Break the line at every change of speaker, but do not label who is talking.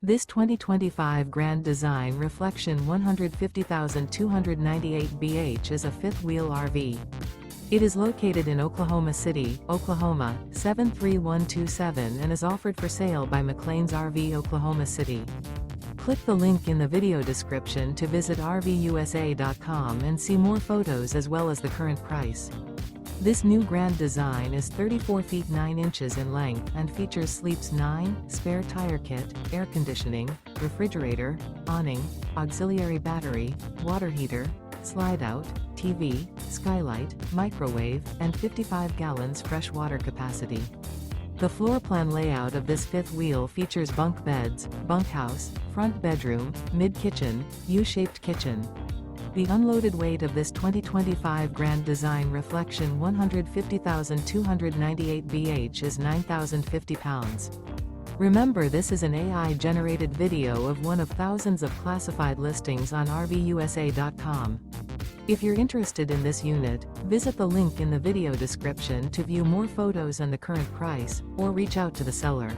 This 2025 Grand Design Reflection 150,298 BH is a fifth-wheel RV. It is located in Oklahoma City, Oklahoma, 73127 and is offered for sale by McClain's RV Oklahoma City. Click the link in the video description to visit RVUSA.com and see more photos as well as the current price. This new Grand Design is 34 feet 9 inches in length and features sleeps 9, spare tire kit, air conditioning, refrigerator, awning, auxiliary battery, water heater, slide-out, TV, skylight, microwave, and 55 gallons fresh water capacity. The floor plan layout of this fifth wheel features bunk beds, bunkhouse, front bedroom, mid-kitchen, U-shaped kitchen. The unloaded weight of this 2025 Grand Design Reflection 150,298 BH is 9,050 pounds. Remember, this is an AI-generated video of one of thousands of classified listings on RVUSA.com. If you're interested in this unit, visit the link in the video description to view more photos and the current price, or reach out to the seller.